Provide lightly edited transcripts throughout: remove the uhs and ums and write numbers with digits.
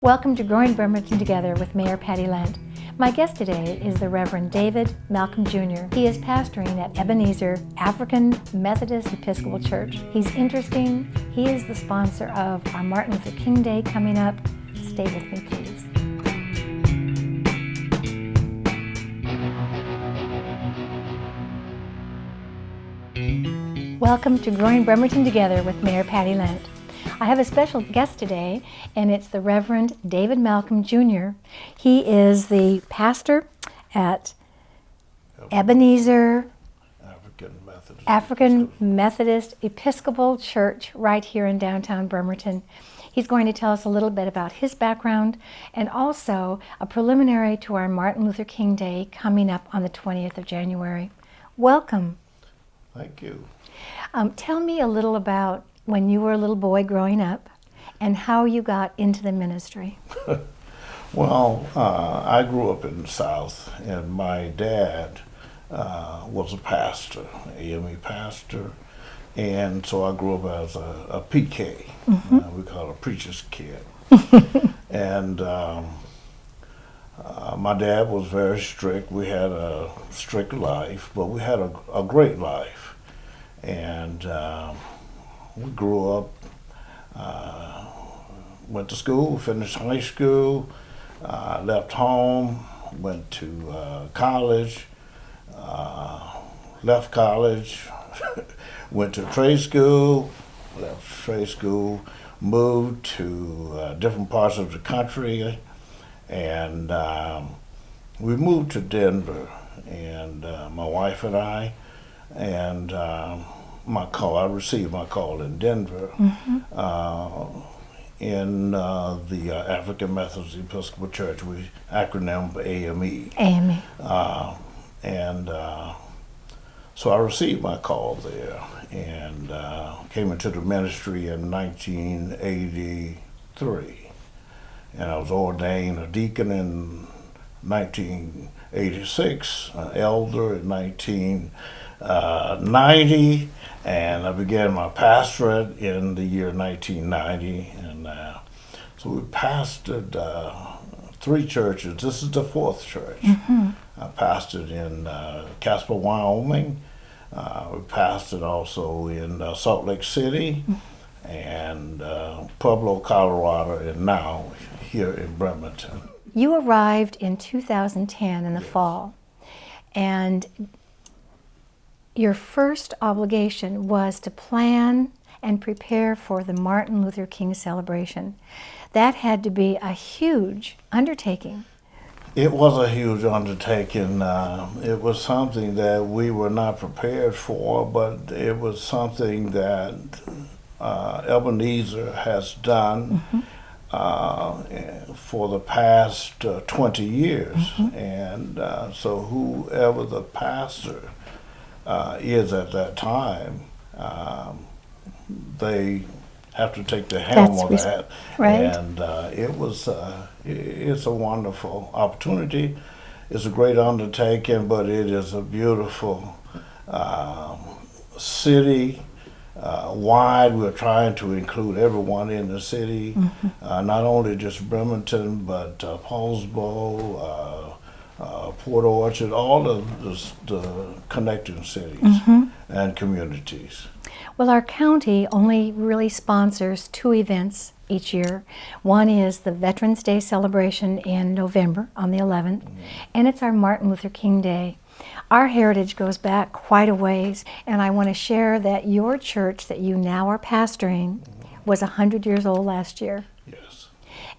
Welcome to Growing Bremerton Together with Mayor Patty Lent. My guest today is the Reverend David Malcom Jr. He is pastoring at Ebenezer African Methodist Episcopal Church. He's interesting. He is the sponsor of our Martin Luther King Day coming up. Stay with me, please. Welcome to Growing Bremerton Together with Mayor Patty Lent. I have a special guest today, and it's the Reverend David Malcom Jr. He is the pastor at Ebenezer African Methodist Episcopal Church right here in downtown Bremerton. He's going to tell us a little bit about his background and also a preliminary to our Martin Luther King Day coming up on the 20th of January. Welcome. Thank you. Tell me a little about when you were a little boy growing up and how you got into the ministry. Well, I grew up in the South, and my dad was a pastor, AME pastor, and so I grew up as a PK. We call it a preacher's kid. And my dad was very strict. We had a strict life, but we had a great life. And we grew up, went to school, finished high school, left home, went to college, left college, went to trade school, left trade school, moved to different parts of the country, and we moved to Denver, and my wife and I, and I received my call in Denver in the African Methodist Episcopal Church. We acronym AME. AME. So I received my call there and came into the ministry in 1983. And I was ordained a deacon in 1986, an elder in 1990, and I began my pastorate in the year 1990, and so we pastored 3 churches. This is the 4th church. I pastored in Casper, Wyoming. We pastored also in Salt Lake City and Pueblo, Colorado, and now here in Bremerton. You arrived in 2010 in the fall, and your first obligation was to plan and prepare for the Martin Luther King celebration. That had to be a huge undertaking. It was a huge undertaking. It was something that we were not prepared for, but it was something that Ebenezer has done for the past 20 years. And so whoever the pastor is at that time, they have to take the helm of that. Right. And it's a wonderful opportunity. It's a great undertaking, but it is a beautiful city. Wide, we're trying to include everyone in the city, not only just Bremerton, but Paulsbo, Port Orchard, all of the connecting cities and communities. Well, our county only really sponsors 2 events each year. One is the Veterans Day celebration in November on the 11th, and it's our Martin Luther King Day. Our heritage goes back quite a ways, and I want to share that your church that you now are pastoring was 100 years old last year. Yes.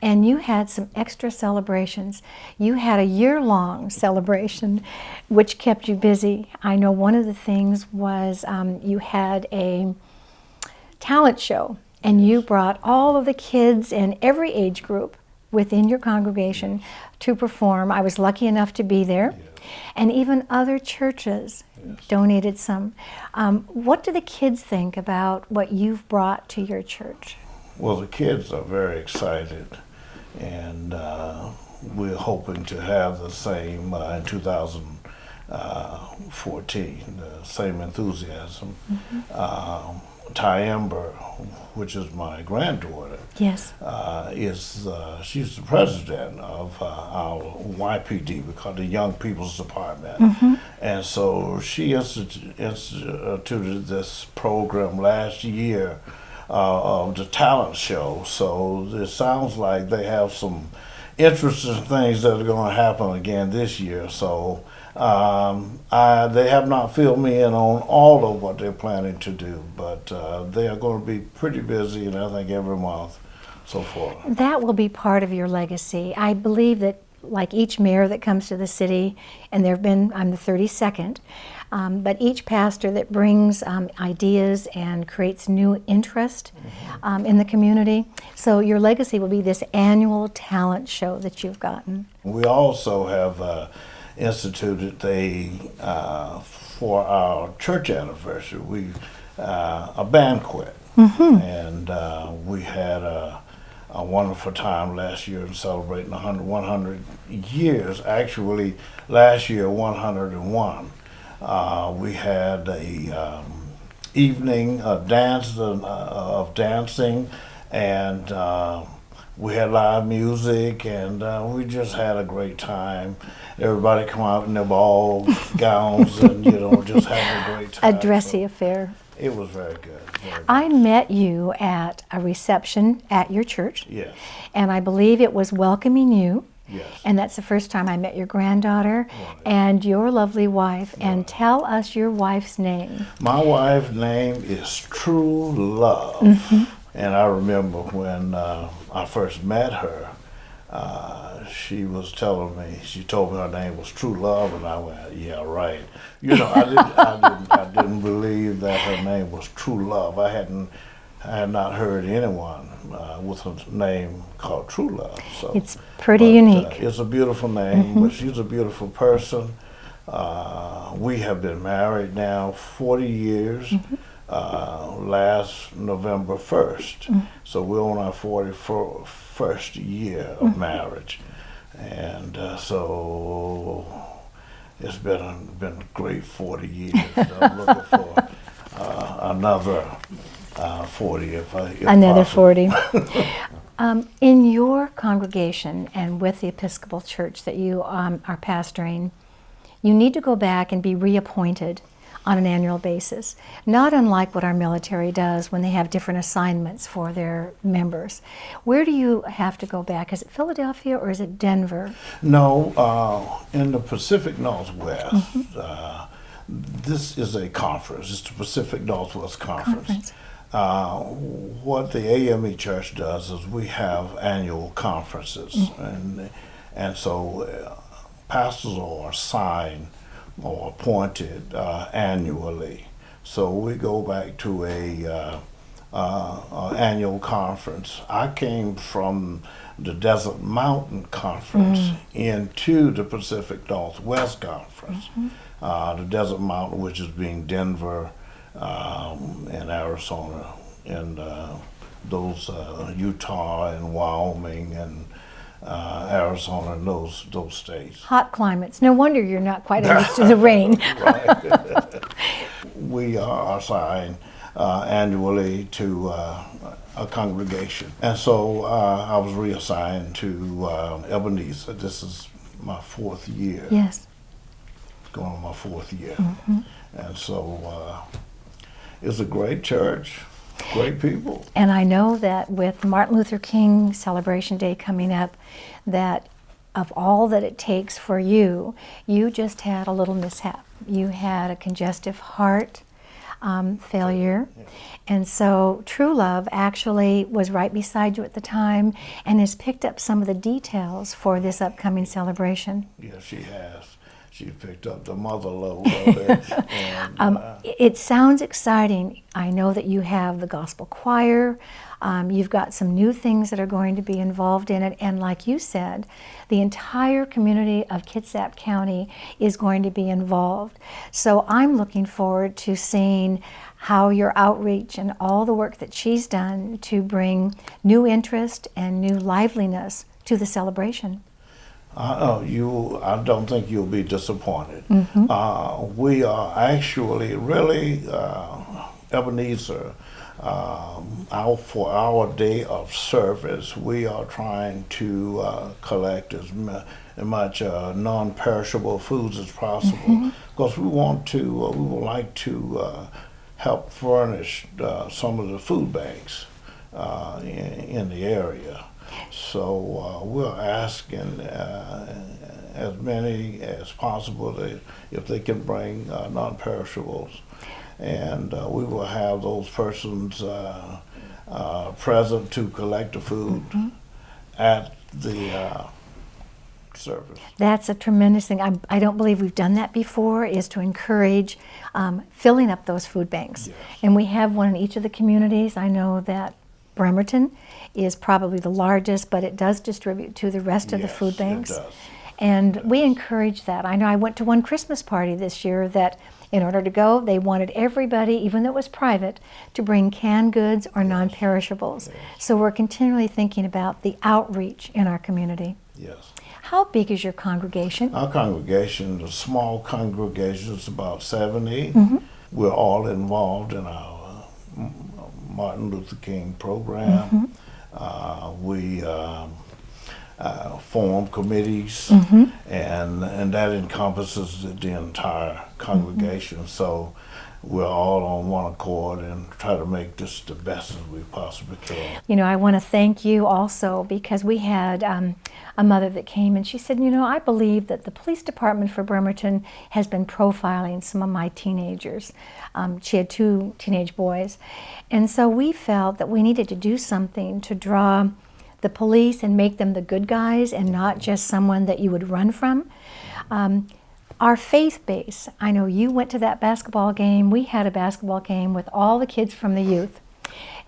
And you had some extra celebrations. You had a year-long celebration which kept you busy. I know one of the things was you had a talent show, and you brought all of the kids in every age group within your congregation to perform. I was lucky enough to be there. And even other churches donated some. What do the kids think about what you've brought to your church? Well, the kids are very excited, and we're hoping to have the same in 2014, the same enthusiasm. Tyamber, which is my granddaughter, Yes. she's the president of our YPD, we call it the Young People's Department. And so she instituted this program last year of the talent show. So it sounds like they have some interesting things that are going to happen again this year. So they have not filled me in on all of what they're planning to do, but they are going to be pretty busy, and I think every month so far. That will be part of your legacy. I believe that, like each mayor that comes to the city, and there have been, I'm the 32nd, but each pastor that brings ideas and creates new interest in the community. So your legacy will be this annual talent show that you've gotten. We also have instituted for our church anniversary, a banquet. And we had a wonderful time last year in celebrating 100 years. Actually, last year, 101. We had a evening of dancing, and we had live music, and we just had a great time. Everybody come out in their ball gowns and, just having a great time. A dressy affair. It was very good. Very I met you at a reception at your church. Yes. And I believe it was welcoming you. Yes. And that's the first time I met your granddaughter and your lovely wife. And tell us your wife's name. My wife's name is True Love. And I remember when I first met her, she was telling me, she told me her name was True Love, and I went, yeah, right. I didn't believe that her name was True Love. I had not heard anyone with a name called True Love. So, it's pretty unique. It's a beautiful name, but she's a beautiful person. We have been married now 40 years. Last November 1st. So we're on our 41st year of marriage. And so it's been a great 40 years. I'm looking for another 40 if Another possible. 40. In your congregation and with the Episcopal Church that you are pastoring, you need to go back and be reappointed on an annual basis, not unlike what our military does when they have different assignments for their members. Where do you have to go back? Is it Philadelphia or is it Denver? No, in the Pacific Northwest, this is a conference. It's the Pacific Northwest Conference. What the AME Church does is we have annual conferences, and so pastors are assigned or appointed annually. So we go back to a annual conference. I came from the Desert Mountain Conference into the Pacific Northwest Conference. The Desert Mountain, which is being Denver and Arizona, and those Utah and Wyoming and Arizona and those states. Hot climates. No wonder you're not quite used to the rain. We are assigned annually to a congregation. And so I was reassigned to Ebenezer. This is my 4th year. Yes. Going on my 4th year. And so it's a great church. Great people. And I know that with Martin Luther King Celebration Day coming up, that of all that it takes for you, you just had a little mishap. You had a congestive heart failure. And so True Love actually was right beside you at the time and has picked up some of the details for this upcoming celebration. Yes, she has. She picked up the mother load of it. And, it sounds exciting. I know that you have the gospel choir. You've got some new things that are going to be involved in it. And like you said, the entire community of Kitsap County is going to be involved. So I'm looking forward to seeing how your outreach and all the work that she's done to bring new interest and new liveliness to the celebration. I don't think you'll be disappointed. We are actually really Ebenezer, for our day of service, we are trying to collect as much non-perishable foods as possible, because we would like to help furnish some of the food banks in the area. So we're asking as many as possible if they can bring non-perishables, and we will have those persons present to collect the food at the service. That's a tremendous thing. I don't believe we've done that before, is to encourage filling up those food banks. Yes. And we have one in each of the communities. I know that Bremerton is probably the largest, but it does distribute to the rest of the Yes, food banks. it does. And we encourage that. I know I went to one Christmas party this year that in order to go, they wanted everybody, even though it was private, to bring canned goods or non-perishables. Yes. So we're continually thinking about the outreach in our community. Yes. How big is your congregation? Our congregation, the small congregation, is about 70. We're all involved in our Martin Luther King program. We form committees, and that encompasses the entire congregation. So we're all on one accord and try to make this the best as we possibly can. You know, I want to thank you also, because we had a mother that came and she said, you know, I believe that the police department for Bremerton has been profiling some of my teenagers. She had 2 teenage boys. And so we felt that we needed to do something to draw the police and make them the good guys and not just someone that you would run from. Our faith base, I know you went to that basketball game. We had a basketball game with all the kids from the youth.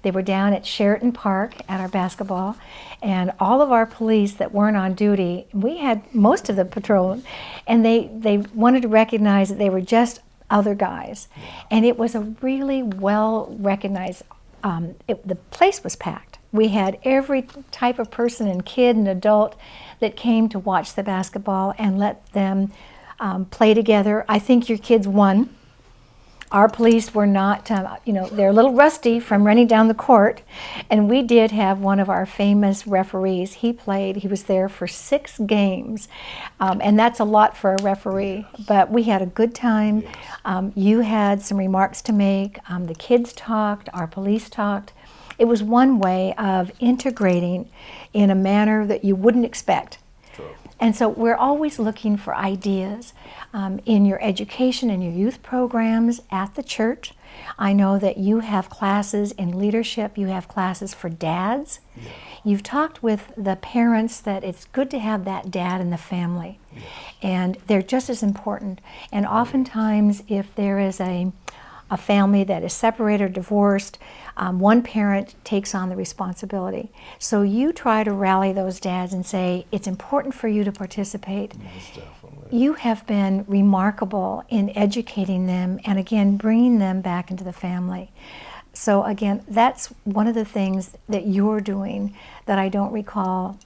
They were down at Sheraton Park at our basketball, and all of our police that weren't on duty, we had most of the patrol, and they wanted to recognize that they were just other guys. And it was a really well recognized, the place was packed. We had every type of person, and kid and adult, that came to watch the basketball and let them play together. I think your kids won. Our police were not, you know, they're a little rusty from running down the court. And we did have one of our famous referees. He was there for 6 games. And that's a lot for a referee. Yes. But we had a good time. Yes. You had some remarks to make. The kids talked, our police talked. It was one way of integrating in a manner that you wouldn't expect. Sure. And so we're always looking for ideas in your education and your youth programs at the church. I know that you have classes in leadership, you have classes for dads. Yes. You've talked with the parents that it's good to have that dad in the family. Yes. And they're just as important. And oftentimes if there is a family that is separated or divorced, one parent takes on the responsibility. So you try to rally those dads and say, it's important for you to participate. Most definitely. You have been remarkable in educating them and again, bringing them back into the family. So again, that's one of the things that you're doing that I don't recall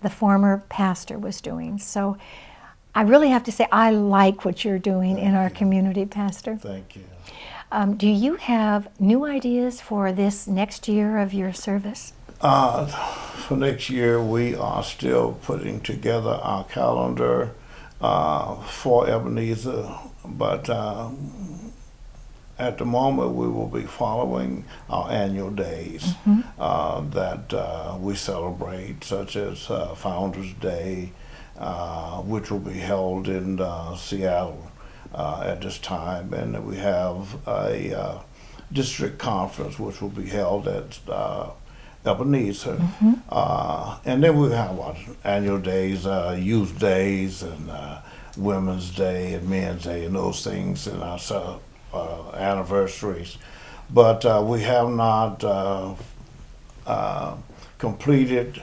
the former pastor was doing. So I really have to say, I like what you're doing in our community, Pastor. Thank you. Do you have new ideas for this next year of your service? For next year, we are still putting together our calendar for Ebenezer, but at the moment we will be following our annual days that we celebrate, such as Founders Day, which will be held in Seattle at this time, and we have a district conference which will be held at Ebenezer, and then we have our annual days, Youth Days, and Women's Day, and Men's Day, and those things, and our anniversaries. But we have not completed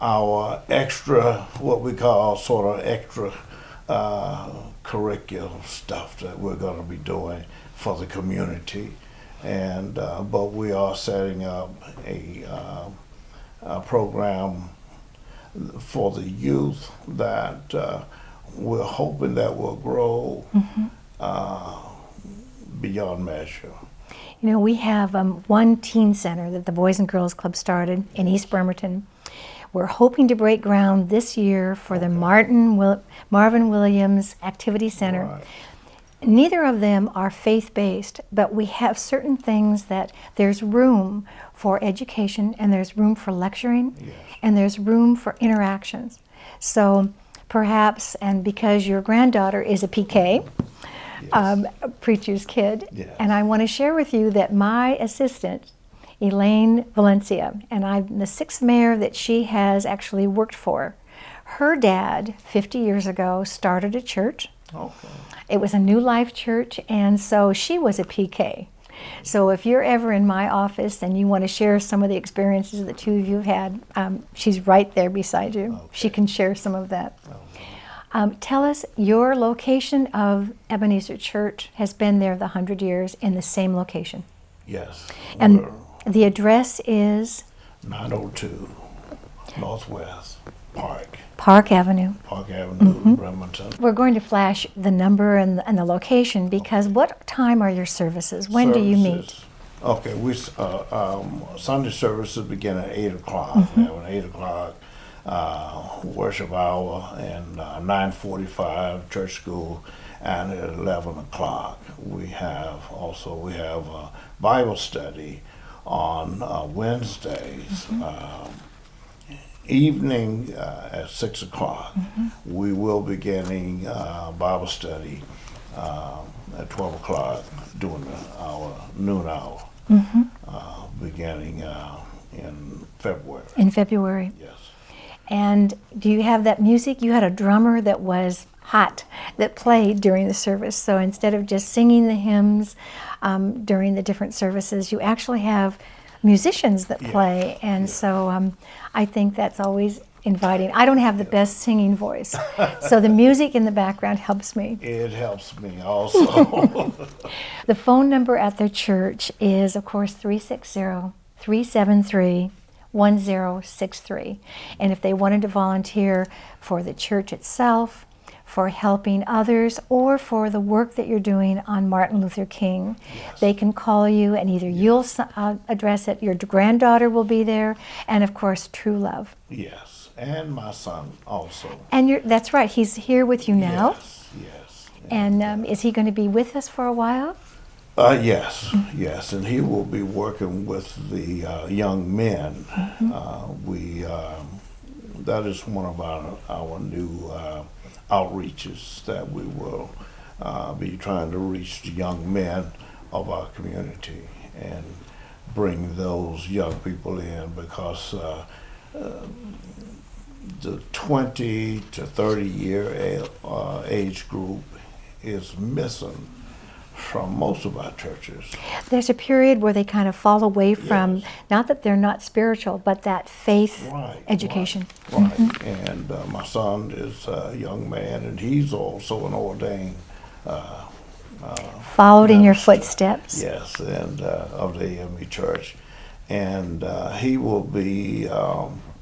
our extra, what we call sort of extra curricular stuff that we're going to be doing for the community. And but we are setting up a program for the youth that we're hoping that will grow beyond measure. You know, we have one teen center that the Boys and Girls Club started in East Bremerton. We're hoping to break ground this year for the Marvin Williams Activity Center. Right. Neither of them are faith-based, but we have certain things that there's room for education, and there's room for lecturing, Yes. and there's room for interactions. So perhaps, and because your granddaughter is a PK, Yes. a preacher's kid, Yes. and I want to share with you that my assistant, Elaine Valencia, and I'm the 6th mayor that she has actually worked for. Her dad, 50 years ago, started a church. Okay. It was a New Life church, and so she was a PK. So if you're ever in my office and you want to share some of the experiences the two of you have had, she's right there beside you. Okay. She can share some of that. Okay. Tell us, your location of Ebenezer Church has been there the 100 years in the same location. Yes. And We're the address is 902 Northwest Park Avenue. Park Avenue, Bremerton. We're going to flash the number and the location, because what time are your services? When do you meet? Services. Okay, we Sunday services begin at 8 o'clock. We have an 8 o'clock worship hour, and 9:45 church school, and at 11 o'clock we have Bible study on Wednesdays. Evening at 6 o'clock. We will be beginning Bible study at 12 o'clock during our noon hour, beginning in February. In February. Yes. And do you have that music? You had a drummer that was hot that played during the service. So instead of just singing the hymns during the different services, you actually have musicians that play. And so I think that's always inviting. I don't have the best singing voice, so the music in the background helps me. It helps me also. The phone number at their church is, of course, 360-373-1063. And if they wanted to volunteer for the church itself, for helping others, or for the work that you're doing on Martin Luther King, they can call you, and either you'll address it, your granddaughter will be there, and of course, True Love. Yes, and my son also. And that's right, he's here with you now. Yes, yes. And is he going to be with us for a while? Yes, and he will be working with the young men. That is one of our new outreaches, that we will be trying to reach the young men of our community and bring those young people in, because the 20 to 30 year age group is missing from most of our churches. There's a period where they kind of fall away from, Yes. not that they're not spiritual, but that faith education. Right. And my son is a young man, and he's also an ordained Followed in your minister. footsteps. Yes, and of the AME Church, and he will be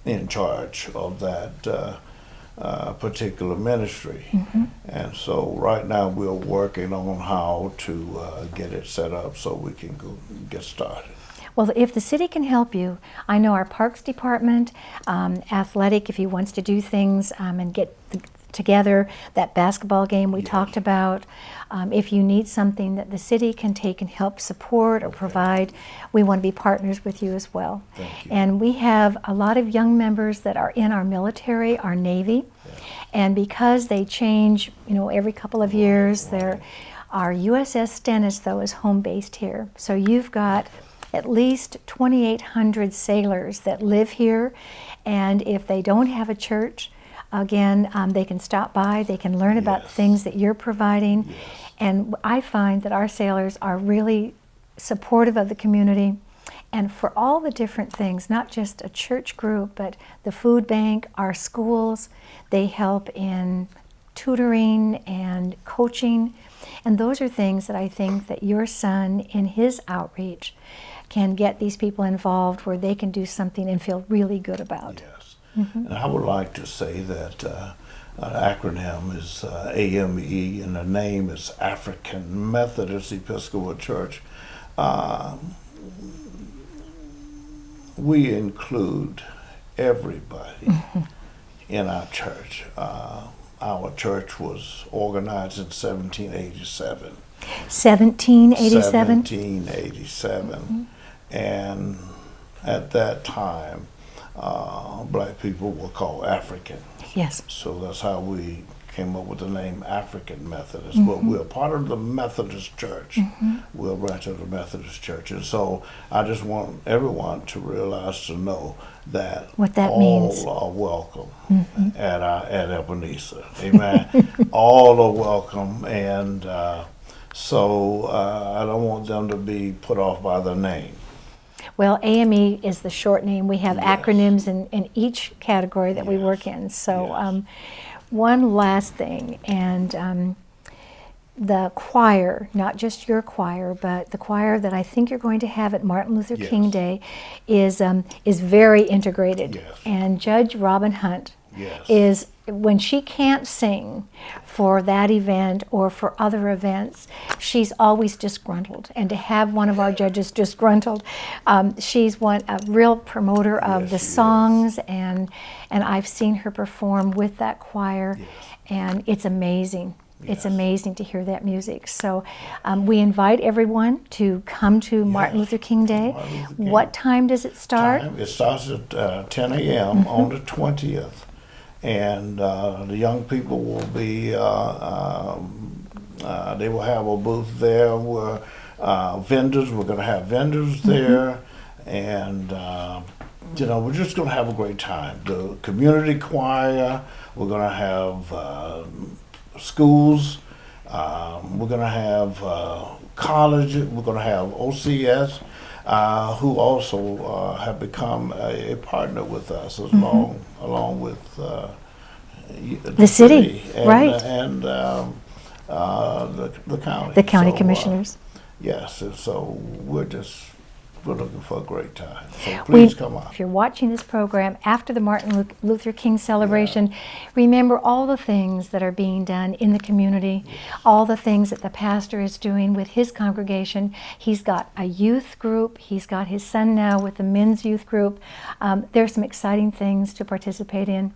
in charge of that particular ministry. And so right now we're working on how to get it set up so we can get started. Well, if the city can help you, I know our Parks Department, athletic, if he wants to do things and get together, that basketball game we talked about. If you need something that the city can take and help support or provide, we want to be partners with you as well. Thank you. And we have a lot of young members that are in our military, our Navy, and because they change, every couple of years, our USS Stennis, though, is home based here. So you've got at least 2,800 sailors that live here, and if they don't have a church, again, they can stop by, they can learn about things that you're providing. Yes. And I find that our sailors are really supportive of the community, and for all the different things, not just a church group, but the food bank, our schools, they help in tutoring and coaching. And those are things that I think that your son, in his outreach, can get these people involved where they can do something and feel really good about. Yes. And I would like to say that an acronym is AME, and the name is African Methodist Episcopal Church. we include everybody in our church. Our church was organized in 1787. 1787? 1787. And at that time, black people were called African. Yes. So that's how we came up with the name African Methodist. But we're part of the Methodist Church. We're a branch of the Methodist Church. And so I just want everyone to realize, to know that what that all means. are welcome at Ebenezer. Amen. All are welcome. And so I don't want them to be put off by the name. Well, AME is the short name. We have Yes. acronyms in each category that we Yes. work in. So Yes. one last thing, and the choir, not just your choir, but the choir that I think you're going to have at Martin Luther Yes. King Day is very integrated. Yes. And Judge Robin Hunt Yes. is, when she can't sing for that event or for other events, she's always disgruntled. And to have one of our judges disgruntled, she's a real promoter of Yes, the she is. songs, and I've seen her perform with that choir, Yes. and it's amazing. It's Yes. amazing to hear that music. So we invite everyone to come to Martin Luther King Day. Martin Luther King. What time does it start? It starts at 10 a.m. on the 20th. And the young people will be, they will have a booth there where vendors, we're going to have vendors there. And, we're just going to have a great time. The community choir, we're going to have schools, we're going to have college, we're going to have OCS, who also have become a partner with us, along with The city, and, right. and the county. The county So, commissioners. Yes, and so we're looking for a great time. So please come on. If you're watching this program after the Martin Luther King celebration, remember all the things that are being done in the community, all the things that the pastor is doing with his congregation. He's got a youth group. He's got his son now with the men's youth group. There's some exciting things to participate in.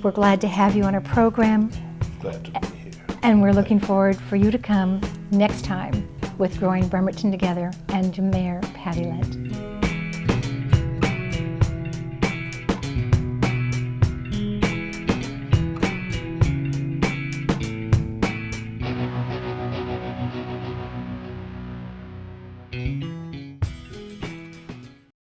We're glad to have you on our program, Glad to be here. and we're looking forward for you to come next time with Growing Bremerton Together and Mayor Patty Lent.